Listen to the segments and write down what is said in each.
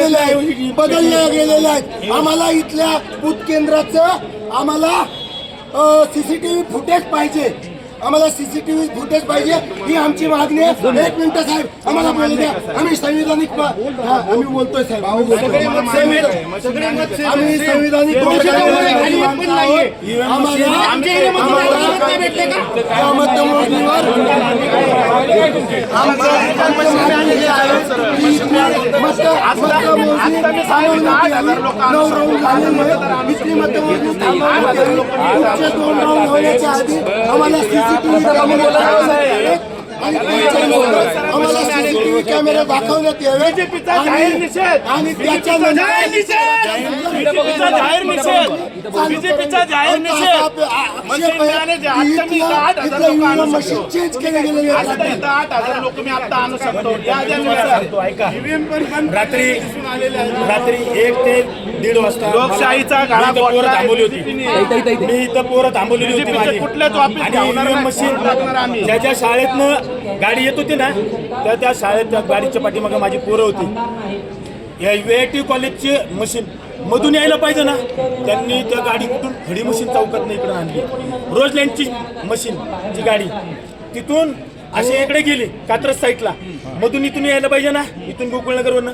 गेलेल्या आहेत, बदलल्या गेलेल्या आहेत. आम्हाला इथल्या बूथ केंद्राचं आम्हाला सीसीटीव्ही फुटेज पाहिजे. आम्हाला सीसीटीव्ही फुटेज पाहिजे ही आमची मागणी आहे. 1 मिनिट साहेब, आम्हाला बोलू द्या. आम्ही संविधानिक आम्ही बोलतोय साहेब, आम्ही संविधानिक आम्हाला सीसीटीव्ही कॅमेरा दाखवण्यात यावे आणि त्याच्यानंतर मशीन चेंज केले गेले. रात्री 1 ते 1:30 वाजता लोकशाहीचा गाळा थांबवली होती. मी इथं पोरं थांबवलेली होती माझी. मशीन ज्या शाळेतनं गाडी येत होती ना त्या शाळेत त्या गाडीच्या पाठीमागे माझी पोरं होती. या UIT कॉलेजची मशीन मधून यायला पाहिजे ना, त्यांनी त्या गाडी कुठून खडी मशीन चौकात इकडे आणली. रोजलँडची मशीनची गाडी तिथून अशी इकडे गेली कात्रज साईडला, मधून इथून यायला पाहिजे ना, इथून गोकुळनगरवरनं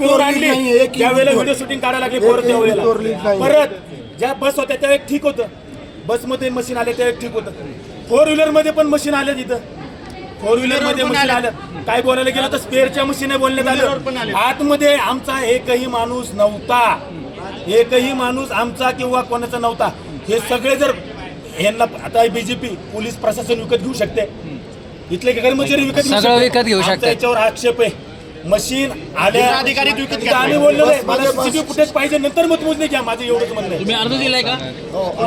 पोरं आणली. त्यावेळेला व्हिडिओ शूटिंग काढायला लागली पोरं. त्यावेळेला परत ज्या बस होत्या त्यावेळेस ठीक होतं, बसमध्ये मशीन आले त्यावेळेस ठीक होतं. 4 व्हीलरमध्ये पण मशीन आल्या तिथं. 4 व्हीलरमध्ये मशीन आल्या. काय बोलायला गेलं तर स्पेअरच्या मशीन बोलण्यात आलं. आतमध्ये आमचा एकही माणूस नव्हता, एकही माणूस आमचा किंवा कोणाचा नव्हता. हे सगळे जर यांना आता BJP पोलीस प्रशासन विकत घेऊ शकते, इथले कर्मचारी विकत घेऊ शकते. याच्यावर आक्षेप आहे. मशीन आल्या अधिकारी आम्ही बोललो नाही, मला सीसीटीव्ही फुटेज पाहिजे, नंतर मतमोजणी घ्या. माझं एवढंच म्हणणं आहे. तुम्ही अर्ज दिलाय का?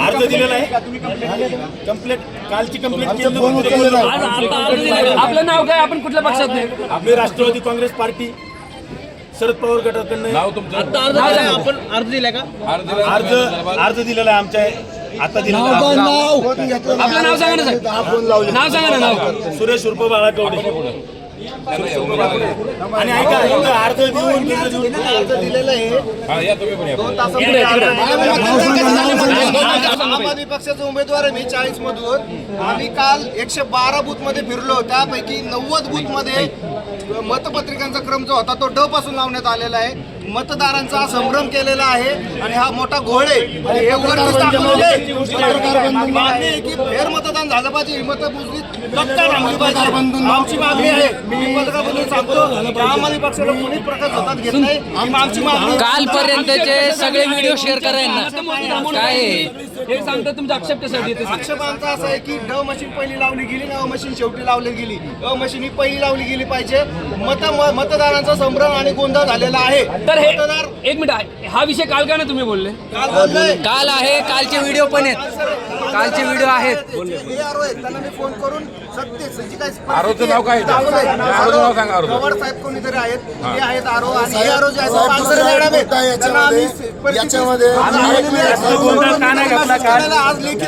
अर्ज दिलेला आहे. कंप्लेंट कालची कंप्लेंट केली. आपलं नाव काय? आपण कुठल्या पक्षात नाही? आपली राष्ट्रवादी काँग्रेस पार्टी शरद पवार गटाकडनं आपण अर्ज दिलाय का? अर्ज दिलेला आहे आमच्या. आता दिलेला आपलं नाव सांगा ना साहेब, नाव सांगा ना. नाव सुरेश उर्फ बाळाकवडे. आणि ऐका, अर्ज देऊन दिलेलं आहे. आम आदमी पक्षाचा उमेदवार आहे मी 40 मधून. आम्ही काल 112 बूथ मध्ये फिरलो, त्यापैकी 90 बूथ मध्ये मतपत्रिकांचा क्रम जो होता तो ड पासून लावण्यात आलेला आहे. मतदारांचा संभ्रम केलेला आहे आणि हा मोठा घोळ आहे. आणि हे उघडकीस दाखवलेलं आहे. मागणी आहे की फेर मतदान झालं पाहिजे, ही मतमोजणी तत्काळ थांबली पाहिजे. आमची मागणी आहे. मी पत्रकारांना सांगतो की आम आदमी पक्षाला कोणी प्रकार हातात घेत नाही. आमची मागणी कालपर्यंतचे सगळे व्हिडिओ शेअर करायला काय हे सांगतो. तुमचा आक्षेप कशासाठी? आक्षेप आमचा असा आहे की ड मशीन पहिली लावली गेली, न मशीन शेवटी लावली गेली. अ मशीन ही पहिली लावली गेली पाहिजे. मतदारांचा संभ्रम आणि गोंधळ झालेला आहे. तर हे 1 मिनिट, हा विषय काल का ना तुम्ही बोलले? काल आहे, कालचे व्हिडिओ पण आहेत, कालचे व्हिडिओ आहेत. त्यांना मी फोन करून आरोचं नाव काय? पवार साहेब कोणीतरी आहेत, ते आहेत आरो. आणि हे आरो जे आहेत याच्यामध्ये आज लेखी